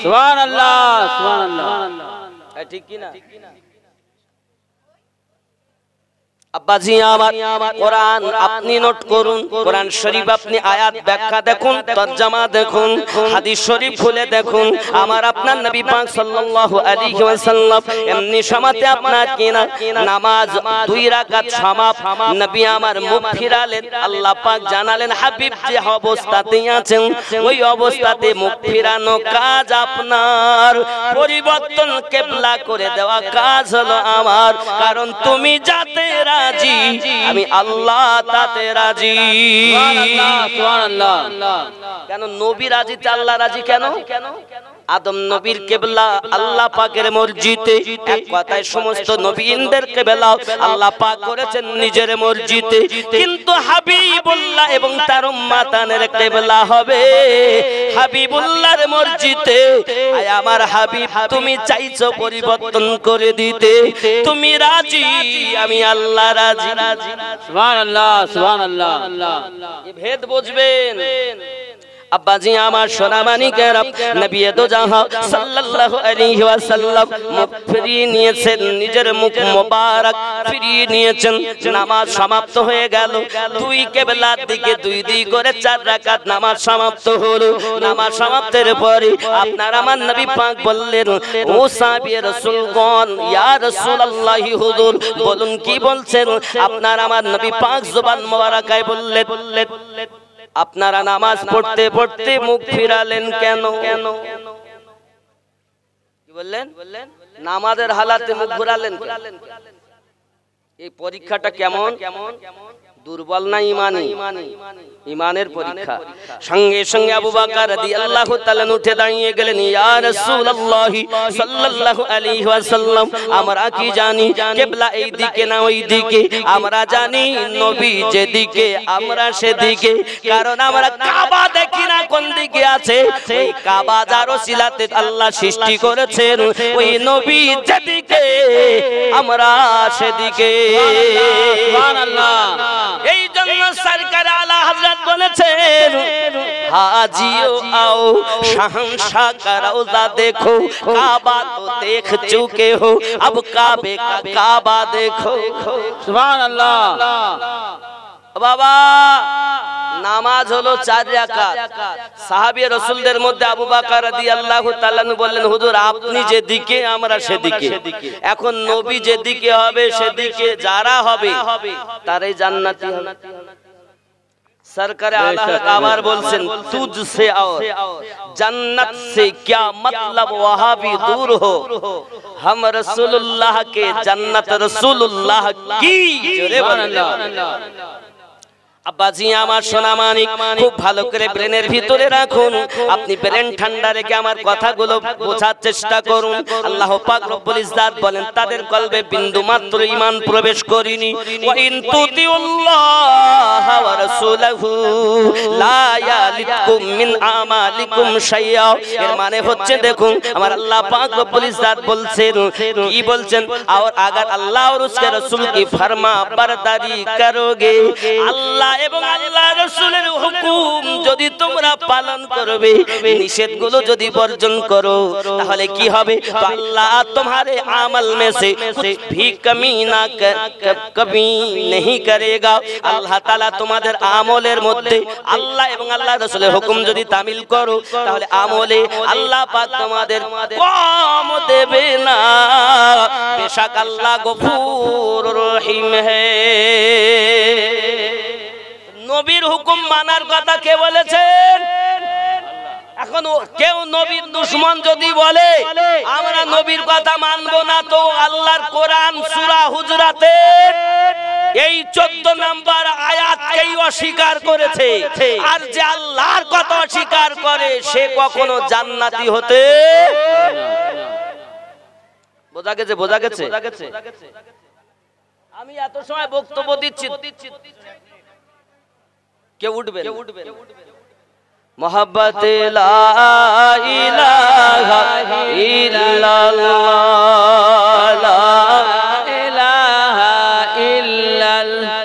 সুবহানাল্লাহ সুবহানাল্লাহ। ঠিক কি না? আব্বাজি আমার, কোরআন আপনি নোট করুন, কোরআন শরীফ আপনি আয়াত ব্যাখ্যা দেখুন, তরজমা দেখুন, হাদিস শরীফ খুলে দেখুন। আমার আপনার নবী পাক সাল্লাল্লাহু আলাইহি ওয়াসাল্লাম এমনি সময়তে আপনার কিনা নামাজ 2 রাকাত সমাপ, নবী আমার মুখ ফিরালেন, আল্লাহ পাক জানালেন হাবিব যে অবস্থাতে আছেন ওই অবস্থাতে মুখ ফিরানো কাজ আপনার, পরিবর্তন কিবলা করে দেওয়া কাজ হলো আমার, কারণ তুমি যাতে রাজি আমি আল্লাহ তাতে রাজি। সুবহানাল্লাহ সুবহানাল্লাহ। কেন নবী রাজি তে আল্লাহ রাজি কেন? আদম নবীর কিবলা আল্লাহ পাকের মসজিদে, এক কথায় সমস্ত নবীদের কিবলা আল্লাহ পাক করেছেন নিজের মসজিদে। কিন্তু হাবিবুল্লাহ এবং তার উম্মতানের কিবলা হবে হাবিবুল্লাহর মসজিদে। আয় আমার হাবিব, তুমি চাইছো পরিবর্তন করে দিতে, তুমি রাজি, আমি আল্লাহ রাজি। সুবহানাল্লাহ সুবহানাল্লাহ। এই ভেদ বুঝবেন আব্বাজি আমার সোনামানিকেরা। নবী দো জাহান সাল্লাল্লাহু আলাইহি ওয়াসাল্লাম মুখ ফিরিয়ে নিয়েছেন, নিজের মুখ মোবারক ফিরিয়ে নিয়েছেন। নামাজ সমাপ্ত হয়ে গেল, দুই কিবলার দিকে দুই দুই করে 4 রাকাত নামাজ সমাপ্ত হলো। নামাজ সমাপ্তের পরে আপনার আমার নবী পাক বললেন, ও সাহাবী রাসূলগণ, ইয়া রাসূলুল্লাহি হুজুর, বলুন কি বলছেন? আপনার আমার নবী পাক জবান মোবারকায় বললেন, আপনারা নামাজ পড়তে পড়তে মুখ ফিরালেন কেন? কি বললেন? নামাজের হালাতে মুখ ঘুরালেন। এই পরীক্ষাটা কেমন? দুর্বল না ইমানি? ইমানের পরীক্ষা। সঙ্গে সঙ্গে আবু বকর রাদিয়াল্লাহু তাআলা উঠে দাঁড়িয়ে গেলেন, ইয়া রাসূলুল্লাহ সাল্লাল্লাহু আলাইহি ওয়াসাল্লাম, আমরা কি জানি কিবলা এই দিকে না ওই দিকে? আমরা জানি নবী যেদিকে আমরা সেদিকে, কারণ আমরা কাবা দেখি না কোন দিকে আছে। ওই কাবা যার ওসিলাতে আল্লাহ সৃষ্টি করেছেন, ওই নবী যেদিকে আমরা সেদিকে। সুবহানাল্লাহ। এই জন্য সরকার আলা হযরত বলেছেন, হাজিও আও শাহনশাহ का रोजा देखो, काबा तो देख चुके हो, अब काबे का काबा देखो। সুবহানাল্লাহ। বাবা, নামাজ হলো 4 রাকাত। সাহাবী রাসূলদের মধ্যে আবু বকর রাদিয়াল্লাহু তাআলা বললেন, হুজুর আপনি যেদিকে আমরা সেদিকে। এখন নবী যেদিকে হবে সেদিকে যারা হবে তারাই জান্নাতি হবে। সরকারে আলা আবার বলছেন, তুঝ সে और जन्नत से क्या मतलब वहां भी दूर हो, हम रसूलुल्लाह के जन्नत रसूलुल्लाह की। जोरे बोलो। আব্বাজি আমার সোনা মানিক, খুব ভালো করে ব্রেনের ভিতরে রাখুন। আপনি ব্রেন ঠান্ডা রেখে আমার কথাগুলো বোঝার চেষ্টা করুন। আল্লাহ পাক রব্বুল ইজ্জাত বলেন, তাদের কলবে বিন্দু মাত্র ঈমান প্রবেশ করেনি। ওয়া ইন তুতিউল্লাহ ওয়া রাসূলাহু লা ইয়ালিকুম মিন আমালিকুম শাইআ। এর মানে হচ্ছে, দেখুন আমার আল্লাহ পাক রব্বুল ইজ্জাত বলছেন, কি বলছেন? और अगर अल्लाह और उसके रसूल की फरमा बरदारी करोगे, আল্লাহ এবং আল্লাহ রাসূলের হুকুম যদি তোমরা পালন করবে, নিষেধগুলো যদি বর্জন করো, তাহলে কি হবে? তো আল্লাহ तुम्हारे আমল में से कुछ भी कमी ना कभी नहीं करेगा। আল্লাহ তাআলা তোমাদের আমলের মধ্যে আল্লাহ এবং আল্লাহ রাসূলের হুকুম যদি তামিল করো, তাহলে আমলে আল্লাহ পাক তোমাদের কম দেবে না। বেশক আল্লাহ গফুর রহিম হে। নবীর হুকুম মানার কথা কে বলেছেন? এখন কেউ নবীর দুশমন যদি বলে আমরা নবীর কথা মানবো না, তো আল্লাহর কোরআন সূরা হুজরাতে এই 14 নম্বর আয়াতকেই অস্বীকার করেছে। আর যে আল্লাহর কথা অস্বীকার করে সে কখনো জান্নাতি হতে। বোঝা গেছে? বোঝা গেছে? আমি এত সময় বক্তব্য দিচ্ছি, কে উঠবে? মোহাব্বত লা ইলাহা ইল্লাল্লাহ, লা ইলাহা ইল্লাল্লাহ।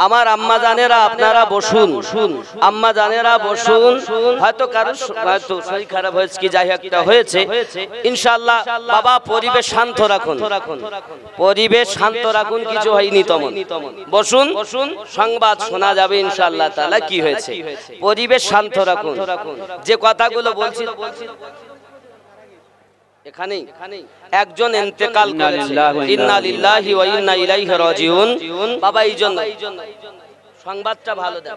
আমার আম্মা জানেরা আপনারা বসুন, আম্মা জানেরা বসুন। হয়তো কারো হয়তো শরীর খারাপ হয়েছে, কি যাই একটা হয়েছে, ইনশাআল্লাহ বাবা পরিবেশ শান্ত রাখুন, পরিবেশ শান্ত রাখুন, কিছু হয়নি তেমন। বসুন, সংবাদ শোনা যাবে ইনশাআল্লাহ তাআলা কি হয়েছে। পরিবেশ শান্ত রাখুন। যে কথাগুলো বলছি, এখানেই একজন ইন্তেকাল করেছে, ইন্না লিল্লাহি ওয়া ইন্না ইলাইহি রাজিউন। বাবা এই জন্য সংবাদটা ভালো দেন,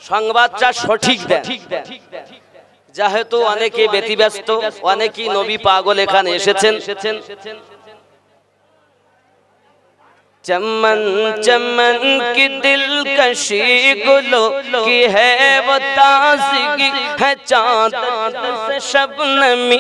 সংবাদটা সঠিক দেন। যেহেতু অনেকে ব্যতিব্যস্ত, অনেকেই নবী পাগল এখানে এসেছেন, चमन चमन की दिलकशी गुलों की है वो ताज़गी है चाँद से शबनमी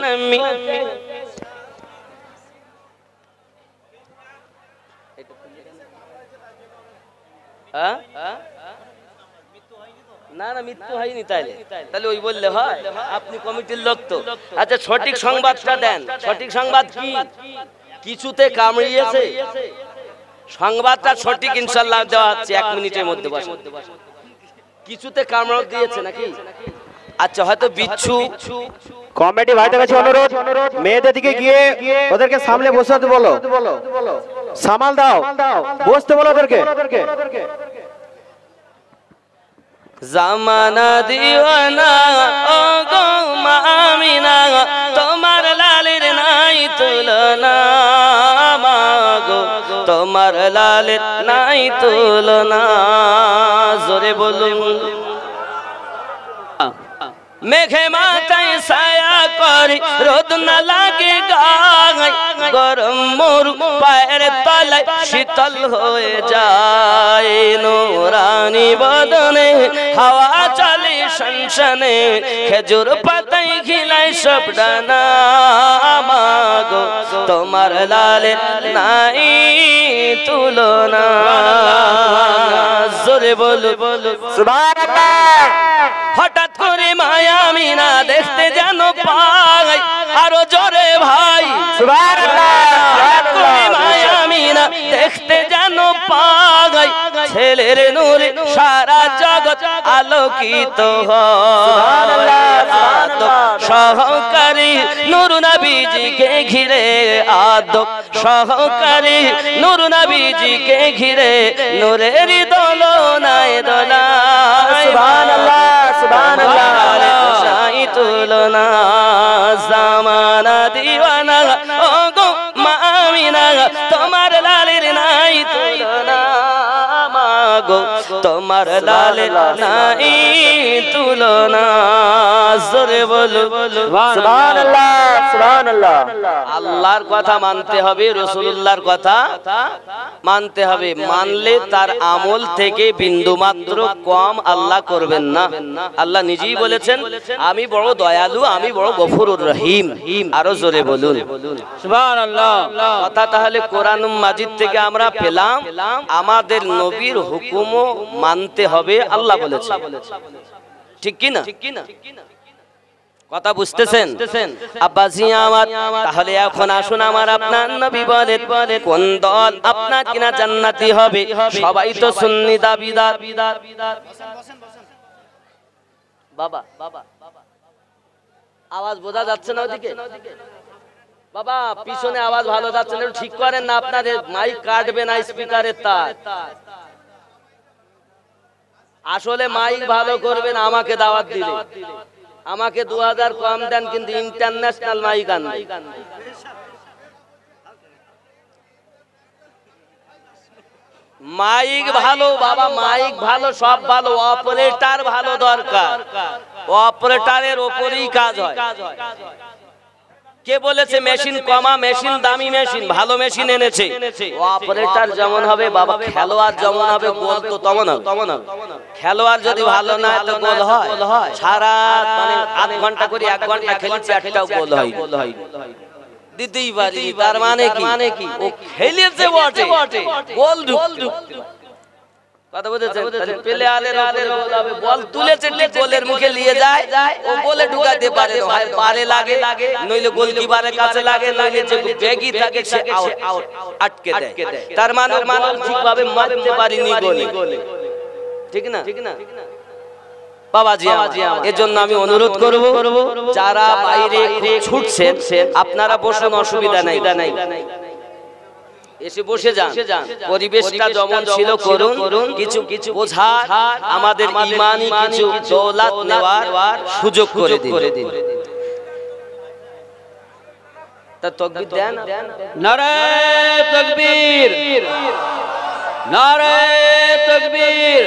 না না মৃত্যু হয়নি তাহলে ওই বললে হয় আপনি কমিটির লোক তো আচ্ছা সঠিক সংবাদটা দেন সঠিক সংবাদ কি কিছুতে কামড়িয়েছে সংবাদটা সঠিক ইনশাআল্লাহ দেওয়া হচ্ছে 1 মিনিটের মধ্যে বসে কিছুতে কামড় দিয়েছে নাকি আচ্ছা হয়তো বিচ্ছু কমিটি ভাইদের কাছে অনুরোধ মেয়েদের দিকে গিয়ে ওদেরকে সামনে বসাতে বলো সামাল দাও বসতে বলো ওদেরকে জামানা দিওয়ানা ও গো মামিনা তোমার লালের নাই তুলনা মাগো তোমার লালের নাই তুলনা জোরে বলুন মেঘে মাথায় ছায়া করি রোদ না লাগে গায়ে গরম মোর পায়ের তলায় শীতল হয়ে যায় নোরানি বদনে হাওয়া চলে শনশনে খেজুর পাতায় ঘিলায় সব ডানা মাগো তোমার লালে নাই তুলনা জোরে বলো সুবহানাল্লাহ হঠাৎ করে মায়া মিনা দেখতে যেন পাই আরো জোরে ভাই সুবহানাল্লাহ মায়া মিনা দেখতে যেন পাই ছেলের নূরে সারা জগৎ আলোকিত হয় সহকারী নূর নবীজিকে ঘিরে আদব সহকারী নূর নবীজিকে ঘিরে নূরের দোলনায় দোলায় সুবহানাল্লাহ সুবহানাল্লাহ সাই তুলনা জামানা দিওয়ানা ও গো মামিনা তোমার লালের নাই তুলনা মাগো তোমার লালের নাই তুলনা জোরে বলো সুবহানাল্লাহ সুবহানাল্লাহ আল্লাহর কথা মানতে হবে রাসূলুল্লাহর কথা মানতে হবে মানলে তার আমল থেকে বিন্দুমাত্র কম আল্লাহ করবেন না আল্লাহ নিজেই বলেছেন আমি বড় দয়ালু আমি বড় গফুরুর রহিম আরো জোরে বলুন সুবহানাল্লাহ কথা তাহলে কোরআন মাজিদ থেকে আমরা পেলাম আমাদের নবীর হুকুমও মানতে হবে আল্লাহ বলেছেন ঠিক কি না কথা বুঝতেছেন আব্বাজি আমার তাহলে এখন আসুন আমার আপনার নবী বলেন কোন দল আপনার কিনা জান্নাতি হবে সবাই তো সুন্নি দাবিদার বাবা আওয়াজ বোঝা যাচ্ছে না ওদিকে বাবা পিছনে আওয়াজ ভালো যাচ্ছে না ঠিক করেন না আপনাদের মাইক কাটবে না স্পিকারের তার আসলে মাইক ভালো করবেন আমাকে দাওয়াত দিলে আমাকে 2000 কম দেন কিন্তু ইন্টারন্যাশনাল মাইক আনবে মাইক ভালো বাবা মাইক ভালো সব ভালো অপারেটর ভালো দরকার অপারেটরের উপরেই কাজ হয় কে বলেছে মেশিন কমা মেশিন দামি মেশিন ভালো মেশিন এনেছে অপারেটর যেমন হবে বাবা খেলোয়াড় যেমন হবে গোল তো তেমন হবে খেলোয়াড় যদি ভালো না হয় তো গোল হয় সারা মানে 8 ঘন্টা করে 1 ঘন্টা খেলি 4টাও গোল হয় দিতেই পারি তার মানে কি ও খেলেছে বটে গোল ঢুকতে কথা বুঝেছেন তাহলে প্লেয়ারের উপরে গোল হবে বল তুলেছে ঠিক গোলের মুখে নিয়ে যায় ও গোলে ঢুকাতে পারে না হয় পারে লাগে নইলে গোলকিপারের কাছে লাগে নইলে যে বেগি থাকে সে আউট আটকে দেয় তার মানে ঠিকভাবে মারতে পারেনি গোলে ঠিক না বাবাজি এজন্য আমি অনুরোধ করব যারা বাইরে ছুটছেন আপনারা বসুন অসুবিধা নাই এসে বসে যান পরিবেশটা যেমন ছিল করুন কিছু বোঝা আমাদের ঈমানি কিছু দৌলত নেওয়ার সুযোগ করে দিন তা তাকবীর দেন নারে তাকবীর নারে তাকবীর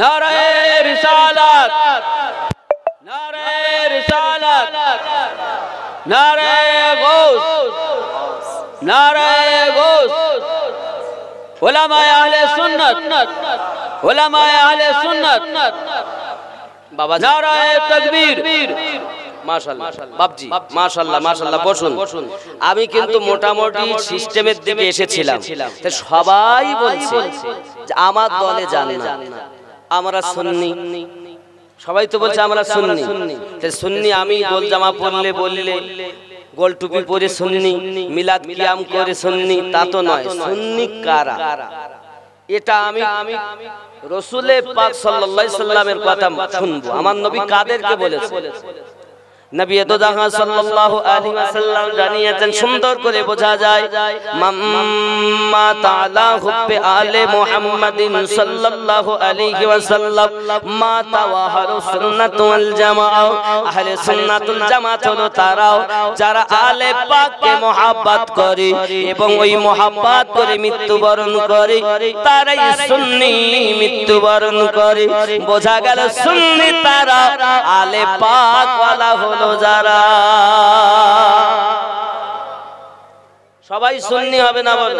নারে রিসালাত নারে রিসালাত নারে গৌস নারে গৌস উলামায়ে আহলে সুন্নাত, উলামায়ে আহলে সুন্নাত। বাবা নারায়ে তাকবীর। মাশাআল্লাহ বাপজি, মাশাআল্লাহ মাশাআল্লাহ। বসুন। আমি কিন্তু মোটামুটি সিস্টেমের দিকে এসেছিলাম। তো সবাই বলছে যে আমার দলে যান না, আমরা সুন্নি। সবাই তো বলছে আমরা সুন্নি। তো সুন্নি আমি গোল জামা পরলে বললে, গোল টুপি পরে সুন্নি, মিলাদ কিয়াম করে সুন্নি, তা তো নয়। সুন্নি কারা? এটা আমি রাসূলে পাক সাল্লাল্লাহু আলাইহি সাল্লামের কথা শুনবো। আমার নবী কাদেরকে বলেছে? নবী তো জাহান সাল্লাল্লাহু আলাইহি ওয়াসাল্লাম জানিয়েছেন, সুন্দর করে বোঝা যায়, মাম্মা তাআলা হুব্বে আলে মুহাম্মাদিন সাল্লাল্লাহু আলাইহি ওয়াসাল্লাম মা তাওয়াহারু সুন্নাত ওয়াল জামাআ। আহলে সুন্নাতুল জামাত হলো তারাও যারা আলে পাককে মহব্বত করে এবং ওই মহব্বত করে মৃত্যুবরণ করে, তারাই সুন্নি মৃত্যুবরণ করে। বোঝা গেল সুন্নি তারা, আলে পাক ওয়ালা যারা। সবাই সুন্নি হবে না বলো?